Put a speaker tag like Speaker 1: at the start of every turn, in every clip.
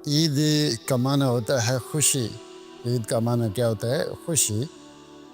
Speaker 1: عید کا معنی ہوتا ہے خوشی۔ عید کا معنی کیا ہوتا ہے؟ خوشی۔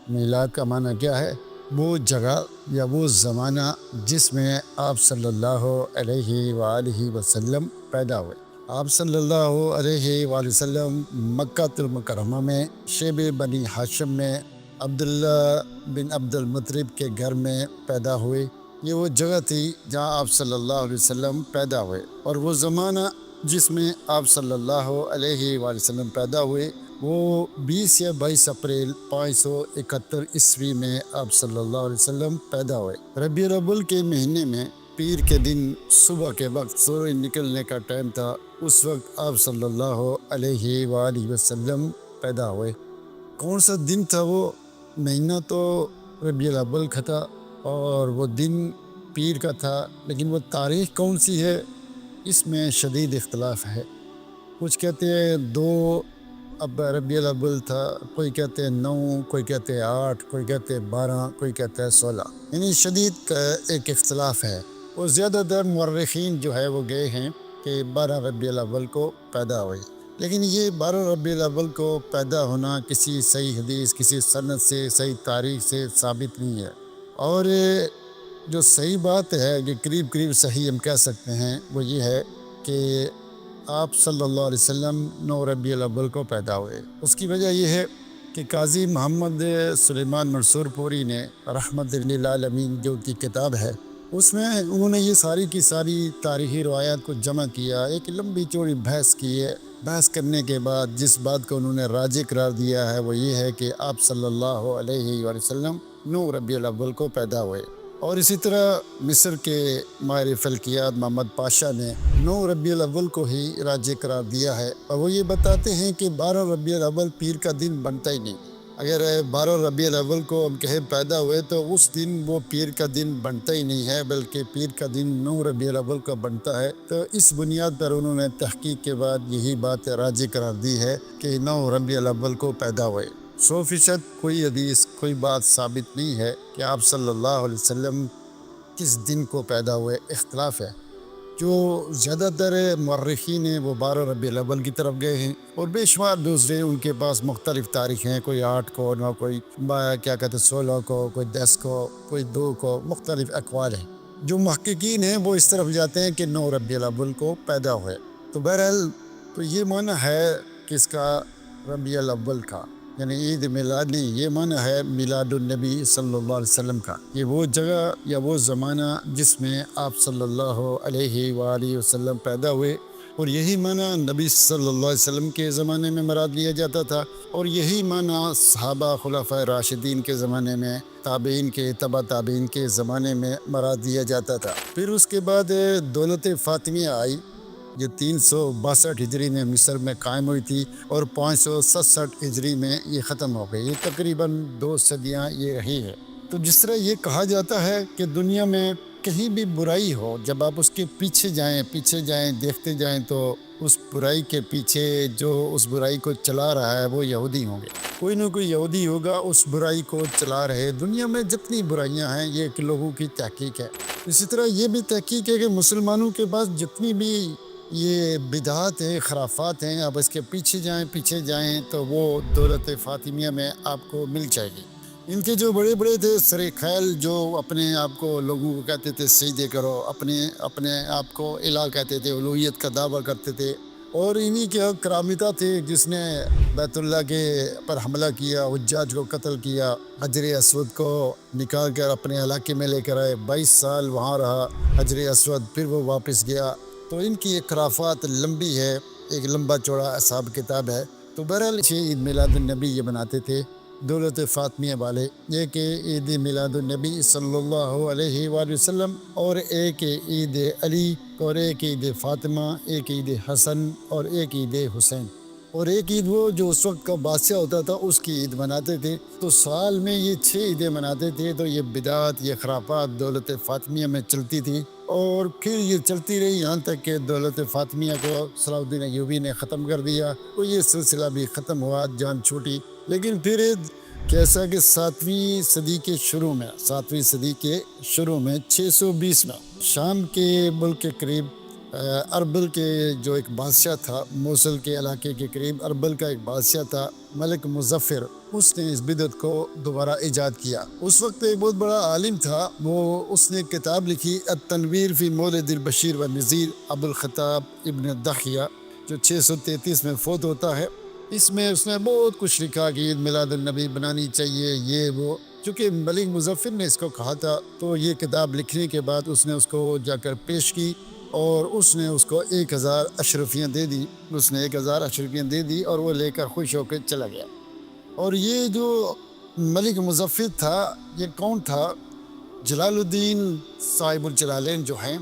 Speaker 1: میلاد کا معنی کیا ہے؟ وہ جگہ یا وہ زمانہ جس میں آپ صلی اللہ علیہ وآلہ وسلم پیدا ہوئے۔ آپ صلی اللہ علیہ وآلہ وسلم مکہ المکرمہ میں شیب بنی ہاشم میں عبداللہ بن عبد المطلب کے گھر میں پیدا ہوئے۔ یہ وہ جگہ تھی جہاں آپ صلی اللہ علیہ وسلم پیدا ہوئے، اور وہ زمانہ جس میں آپ صلی اللہ علیہ وآلہ وسلم پیدا ہوئے وہ 20 یا 22 اپریل 571 عیسوی میں آپ صلی اللہ علیہ وسلم پیدا ہوئے۔ ربیع الاول کے مہینے میں پیر کے دن صبح کے وقت سورج نکلنے کا ٹائم تھا، اس وقت آپ صلی اللہ علیہ وآلہ وسلم پیدا ہوئے۔ کون سا دن تھا وہ؟ مہینہ تو ربیع الاول کا تھا اور وہ دن پیر کا تھا، لیکن وہ تاریخ کون سی ہے اس میں شدید اختلاف ہے۔ کچھ کہتے ہیں 2 اب ربیع الاول تھا، کوئی کہتے ہیں 9، کوئی کہتے ہیں 8، کوئی کہتے ہیں 12، کوئی کہتے ہیں 16، یعنی شدید ایک اختلاف ہے۔ اور زیادہ تر مورخین جو ہے وہ گئے ہیں کہ 12 ربیع الاول کو پیدا ہوئی، لیکن یہ 12 ربیع الاول کو پیدا ہونا کسی صحیح حدیث، کسی سند سے، صحیح تاریخ سے ثابت نہیں ہے۔ اور جو صحیح بات ہے کہ قریب صحیح ہم کہہ سکتے ہیں وہ یہ ہے کہ آپ صلی اللہ علیہ وسلم 9 ربیع الاول کو پیدا ہوئے۔ اس کی وجہ یہ ہے کہ قاضی محمد سلیمان منصور پوری نے رحمت للعالمین جو کی کتاب ہے، اس میں انہوں نے یہ ساری کی ساری تاریخی روایات کو جمع کیا، ایک لمبی چوڑی بحث کی ہے۔ بحث کرنے کے بعد جس بات کو انہوں نے راجح قرار دیا ہے وہ یہ ہے کہ آپ صلی اللہ علیہ وآلہ وسلم 9 ربیع الاول کو پیدا ہوئے۔ اور اسی طرح مصر کے ماہر فلکیات محمد پاشا نے 9 ربیع الاول کو ہی راجح قرار دیا ہے، اور وہ یہ بتاتے ہیں کہ 12 ربیع الاول پیر کا دن بنتا ہی نہیں۔ اگر 12 ربیع الاول کو ہم کہیں پیدا ہوئے تو اس دن وہ پیر کا دن بنتا ہی نہیں ہے، بلکہ پیر کا دن 9 ربیع الاول کا بنتا ہے۔ تو اس بنیاد پر انہوں نے تحقیق کے بعد یہی بات راجح قرار دی ہے کہ 9 ربیع الاول کو پیدا ہوئے۔ 100% کوئی حدیث، کوئی بات ثابت نہیں ہے کہ آپ صلی اللہ علیہ وسلم کس دن کو پیدا ہوئے، اختلاف ہے۔ جو زیادہ تر مورخین ہیں وہ 12 ربیع الاول کی طرف گئے ہیں، اور بے شمار دوسرے ان کے پاس مختلف تاریخ ہیں، کوئی 8 کو، نہ کوئی کیا کہتے ہیں 16 کو، کوئی 10 کو، کوئی 2 کو، مختلف اقوال ہیں۔ جو محققین ہیں وہ اس طرف جاتے ہیں کہ 9 ربیع الاول کو پیدا ہوئے۔ تو بہرحال تو یہ معنی ہے کہ اس کا ربیع الاول کا، یعنی عید میلاد نہیں، یہ معنی ہے میلاد النبی صلی اللہ علیہ وسلم کا۔ یہ وہ جگہ یا وہ زمانہ جس میں آپ صلی اللہ علیہ وآلہ وسلم پیدا ہوئے، اور یہی معنی نبی صلی اللہ علیہ وسلم کے زمانے میں مراد لیا جاتا تھا، اور یہی معنی صحابہ خلفائے راشدین کے زمانے میں، تابعین کے، تبع تابعین کے زمانے میں مراد لیا جاتا تھا۔ پھر اس کے بعد دولت فاطمیہ آئی، جو 362 ہجری میں مصر میں قائم ہوئی تھی، اور 567 ہجری میں یہ ختم ہو گئی۔ یہ تقریباً 2 صدیاں یہ رہی ہے۔ تو جس طرح یہ کہا جاتا ہے کہ دنیا میں کہیں بھی برائی ہو، جب آپ اس کے پیچھے جائیں دیکھتے جائیں تو اس برائی کے پیچھے جو اس برائی کو چلا رہا ہے وہ یہودی ہوں گے، کوئی نہ کوئی یہودی ہوگا اس برائی کو چلا رہے۔ دنیا میں جتنی برائیاں ہیں یہ ایک لوگوں کی تحقیق ہے۔ اسی طرح یہ بھی تحقیق ہے کہ مسلمانوں کے پاس جتنی بھی یہ بدعات ہیں، خرافات ہیں، آپ اس کے پیچھے جائیں تو وہ دولت فاطمیہ میں آپ کو مل جائے گی۔ ان کے جو بڑے تھے سر خیل، جو اپنے آپ کو لوگوں کو کہتے تھے سجدے کرو، اپنے آپ کو الہ کہتے تھے، الوہیت کا دعویٰ کرتے تھے، اور انہی کے کرامتہ تھے جس نے بیت اللہ کے پر حملہ کیا، حجاج کو قتل کیا، حجر اسود کو نکال کر اپنے علاقے میں لے کر آئے، 22 سال وہاں رہا حجر اسود، پھر وہ واپس گیا۔ تو ان کی ایک خرافات لمبی ہے، ایک لمبا چوڑا حساب کتاب ہے۔ تو بہرحال عید میلاد النبی یہ بناتے تھے دولت فاطمیہ والے، یہ کہ عید میلاد النبی صلی اللہ علیہ وآلہ وسلم، اور ایک عید علی، اور ایک عید فاطمہ، ایک عید حسن، اور ایک عید حسین، اور ایک عید وہ جو اس وقت کا بادشاہ ہوتا تھا اس کی عید مناتے تھے۔ تو سال میں یہ 6 عیدیں مناتے تھے۔ تو یہ بدعات، یہ خرافات دولت فاطمیہ میں چلتی تھی، اور پھر یہ چلتی رہی یہاں تک کہ دولت فاطمیہ کو صلاح الدین ایوبی نے ختم کر دیا، تو یہ سلسلہ بھی ختم ہوا، جان چھوٹی۔ لیکن پھر کیسا کہ 7ویں صدی کے شروع میں 620 میں شام کے ملک کے قریب اربل کے جو ایک بادشاہ تھا، موصل کے علاقے کے قریب اربل کا ایک بادشاہ تھا ملک مظفر، اس نے اس بدعت کو دوبارہ ایجاد کیا۔ اس وقت ایک بہت بڑا عالم تھا، اس نے کتاب لکھی التنویر فی مولد البشیر و نذیر، ابو الخطاب ابن دخیہ، جو 633 میں فوت ہوتا ہے۔ اس میں اس نے بہت کچھ لکھا کہ عید میلاد النبی بنانی چاہیے، یہ وہ۔ چونکہ ملک مظفر نے اس کو کہا تھا، تو یہ کتاب لکھنے کے بعد اس نے اس کو جا کر پیش کی اور اس نے اس کو 1000 اشرفیاں دے دی۔ اس نے 1000 اشرفیاں دے دی اور وہ لے کر خوش ہو کے چلا گیا۔ اور یہ جو ملک مظفر تھا، یہ کون تھا؟ جلال الدین صاحب الجلالین جو ہیں،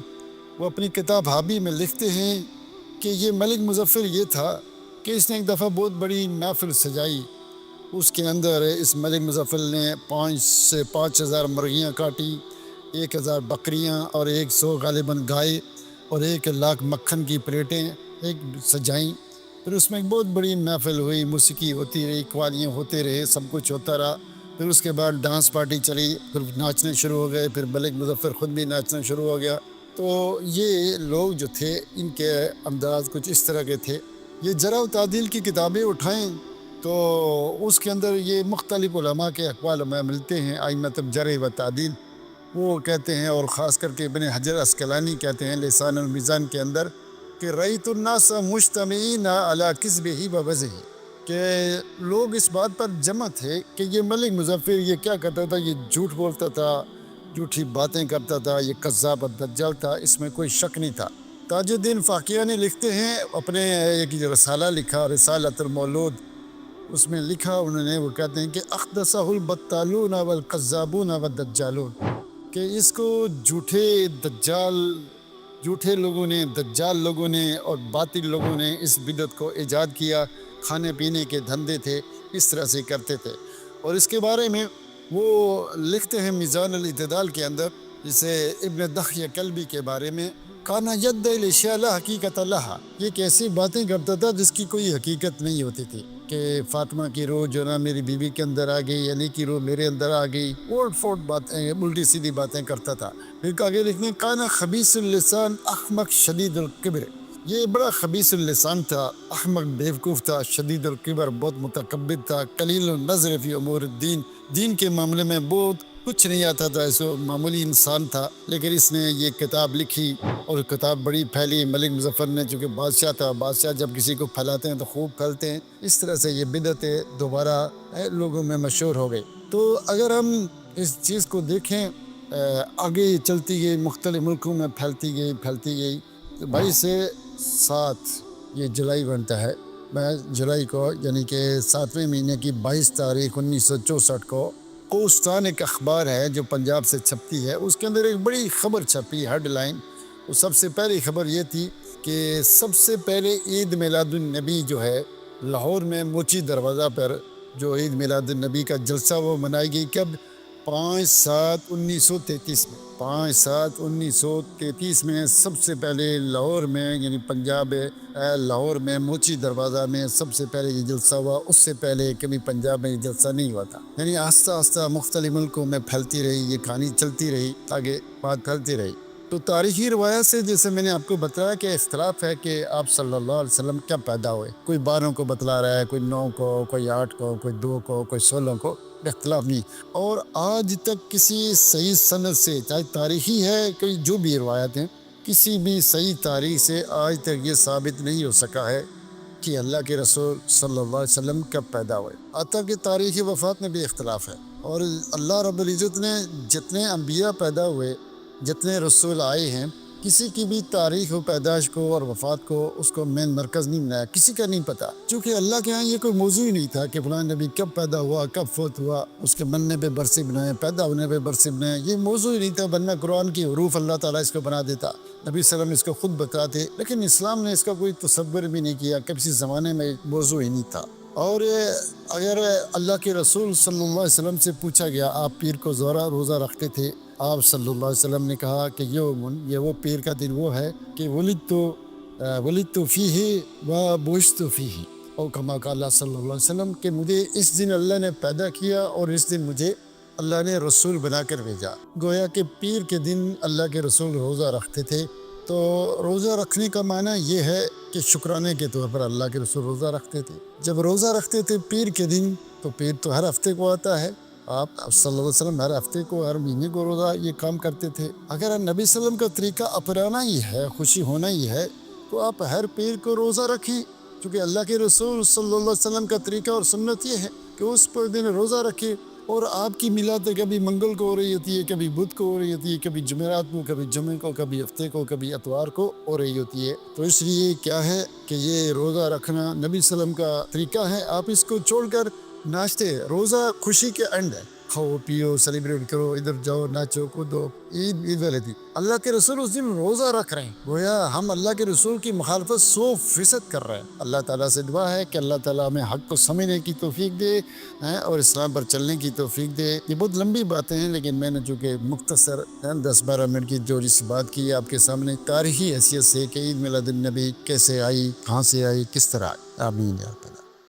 Speaker 1: وہ اپنی کتاب حابی میں لکھتے ہیں کہ یہ ملک مظفر یہ تھا کہ اس نے ایک دفعہ بہت بڑی محفل سجائی۔ اس کے اندر اس ملک مظفر نے 5 سے 5000 مرغیاں کاٹی، 1000 بکریاں اور 100 غالباً گائے اور 1,00,000 مکھن کی پلیٹیں ایک سجائیں۔ پھر اس میں ایک بہت بڑی محفل ہوئی، موسیقی ہوتی رہی، قوالیاں ہوتے رہے، سب کچھ ہوتا رہا۔ پھر اس کے بعد ڈانس پارٹی چلی، پھر ناچنے شروع ہو گئے، پھر ملک مظفر خود بھی ناچنا شروع ہو گیا۔ تو یہ لوگ جو تھے، ان کے انداز کچھ اس طرح کے تھے۔ یہ جرح و تعدیل کی کتابیں اٹھائیں تو اس کے اندر یہ مختلف علماء کے اقوال ہمیں ملتے ہیں، ائمۃ الجرح و تعدیل وہ کہتے ہیں، اور خاص کر کے ابن حجر عسقلانی کہتے ہیں لسان المیزان کے اندر کہ رأیت الناس مجتمعین علی کذبہ و وضعہ، کہ لوگ اس بات پر جمع تھے کہ یہ ملک مظفر یہ کیا کرتا تھا، یہ جھوٹ بولتا تھا، جھوٹی باتیں کرتا تھا، یہ کذاب اور دجال تھا، اس میں کوئی شک نہیں تھا۔ تاج الدین فاقیہ نے لکھتے ہیں، اپنے ایک رسالہ لکھا، رسالۃ المولود، اس میں لکھا انہوں نے، وہ کہتے ہیں کہ اخدسہ البتالون والکذابون والدجالون، کہ اس کو جھوٹے لوگوں نے، دجال لوگوں نے اور باطل لوگوں نے اس بدعت کو ایجاد کیا۔ کھانے پینے کے دھندے تھے، اس طرح سے کرتے تھے۔ اور اس کے بارے میں وہ لکھتے ہیں میزان الاعتدال کے اندر، جسے ابن دخیہ کلبی کے بارے میں، کانا ید الاشیاء لا حقیقت لہا، یہ کیسی باتیں کرتا تھا جس کی کوئی حقیقت نہیں ہوتی تھی، کہ فاطمہ کی روح جو نا میری بیوی کے اندر آ گئی، علی کی روح میرے اندر آ گئی، اوٹ فوٹ باتیں، الٹی سیدھی باتیں کرتا تھا۔ پھر آگے لکھنے کانا خبیث اللسان احمق شدید الکبر، یہ بڑا خبیث اللسان تھا، احمق بیوقوف تھا، شدید الکبر بہت متکبر تھا، قلیل النظر فی امور الدین، دین کے معاملے میں بہت کچھ نہیں آتا تھا، ایسا معمولی انسان تھا۔ لیکن اس نے یہ کتاب لکھی اور کتاب بڑی پھیلی۔ ملک مظفر نے، چونکہ بادشاہ تھا، بادشاہ جب کسی کو پھیلاتے ہیں تو خوب پھیلتے ہیں، اس طرح سے یہ بدعتیں دوبارہ لوگوں میں مشہور ہو گئی۔ تو اگر ہم اس چیز کو دیکھیں، آگے چلتی گئی، مختلف ملکوں میں پھیلتی گئی۔ 22 سے 7 یہ جولائی بنتا ہے، جولائی کو، یعنی کہ 7ویں مہینے کی 22 تاریخ 1964 کو کوستان ایک اخبار ہے جو پنجاب سے چھپتی ہے، اس کے اندر ایک بڑی خبر چھپی، ہیڈ لائن۔ وہ سب سے پہلی خبر یہ تھی کہ سب سے پہلے عید میلاد النبی جو ہے لاہور میں موچی دروازہ پر جو عید میلاد النبی کا جلسہ وہ منائی گئی، کب؟ 5/7/1933 میں، 5/7/1933 میں سب سے پہلے لاہور میں، یعنی پنجاب لاہور میں موچی دروازہ میں سب سے پہلے یہ جلسہ ہوا۔ اس سے پہلے کبھی پنجاب میں یہ جلسہ نہیں ہوا تھا۔ یعنی آہستہ آہستہ مختلف ملکوں میں پھیلتی رہی یہ کہانی، چلتی رہی، آگے بات پھیلتی رہی۔ تو تاریخی روایت سے جیسے میں نے آپ کو بتایا کہ اختلاف ہے کہ آپ صلی اللہ علیہ وسلم کیا پیدا ہوئے، کوئی 12 کو بتلا رہا ہے، کوئی 9 کو، کوئی 8 کو، کوئی 2 کو، کوئی 16 کو، اختلاف نہیں۔ اور آج تک کسی صحیح سند سے، چاہے تاریخی ہے کوئی جو بھی روایت ہیں، کسی بھی صحیح تاریخ سے آج تک یہ ثابت نہیں ہو سکا ہے کہ اللہ کے رسول صلی اللہ علیہ وسلم کب پیدا ہوئے۔ حتیٰ کہ تاریخ وفات میں بھی اختلاف ہے۔ اور اللہ رب العزت نے جتنے انبیاء پیدا ہوئے، جتنے رسول آئے ہیں، کسی کی بھی تاریخ و پیدائش کو اور وفات کو اس کو مین مرکز نہیں بنایا، کسی کا نہیں پتا، چونکہ اللہ کے ہاں یہ کوئی موضوع ہی نہیں تھا کہ فلاں نبی کب پیدا ہوا، کب فوت ہوا، اس کے مرنے پہ برسی بنائے، پیدا ہونے پہ برسی بنائے، یہ موضوع ہی نہیں تھا، ورنہ قرآن کی حروف اللہ تعالیٰ اس کو بنا دیتا، نبی صلی اللہ علیہ وسلم اس کو خود بتاتے، لیکن اسلام نے اس کا کوئی تصور بھی نہیں کیا، کسی زمانے میں موضوع ہی نہیں تھا۔ اور اگر اللہ کے رسول صلی اللہ علیہ وسلم سے پوچھا گیا، آپ پیر کو روزہ رکھتے تھے، آپ صلی اللہ علیہ وسلم نے کہا کہ یہ وہ پیر کا دن وہ ہے کہ ولدت فیہ و بعثت فیہ، اور کما قال اللہ صلی اللہ علیہ وسلم کہ مجھے اس دن اللہ نے پیدا کیا اور اس دن مجھے اللہ نے رسول بنا کر بھیجا۔ گویا کہ پیر کے دن اللہ کے رسول روزہ رکھتے تھے، تو روزہ رکھنے کا معنی یہ ہے کہ شکرانے کے طور پر اللہ کے رسول روزہ رکھتے تھے۔ جب روزہ رکھتے تھے پیر کے دن، تو پیر تو ہر ہفتے کو آتا ہے، آپ صلی اللہ علیہ وسلم ہر ہفتے کو، ہر مہینے کو روزہ یہ کام کرتے تھے۔ اگر نبی صلی اللہ علیہ وسلم کا طریقہ اپنانا ہی ہے، خوشی ہونا ہی ہے، تو آپ ہر پیر کو روزہ رکھیں، کیونکہ اللہ کے رسول صلی اللہ علیہ وسلم کا طریقہ اور سنت یہ ہے کہ اس پر دن روزہ رکھے۔ اور آپ کی میلاد کبھی منگل کو ہو رہی ہوتی ہے، کبھی بدھ کو ہو رہی ہوتی ہے، کبھی جمعرات کو، کبھی جمعے کو، کبھی ہفتے کو، کبھی اتوار کو ہو رہی ہوتی ہے۔ تو اس لیے کیا ہے کہ یہ روزہ رکھنا نبی صلی اللہ علیہ وسلم کا طریقہ ہے۔ آپ اس کو چھوڑ کر ناچتے، روزہ خوشی کے اینڈ ہے، کھاؤ پیو سیلیبریٹ کرو، ادھر جاؤ ناچو کودو۔ عید والے دن اللہ کے رسول اس دن روزہ رکھ رہے ہیں، گویا ہم اللہ کے رسول کی مخالفت 100% کر رہے ہیں۔ اللہ تعالیٰ سے دعا ہے کہ اللہ تعالیٰ ہمیں حق کو سمجھنے کی توفیق دے اور اسلام پر چلنے کی توفیق دے۔ یہ بہت لمبی باتیں ہیں، لیکن میں نے چونکہ مختصر 10-12 منٹ کی جو سی بات کی آپ کے سامنے تاریخی حیثیت سے کہ عید میلاد النبی کیسے آئی، کہاں سے آئی، کس طرح آئی۔ آمین یا رب۔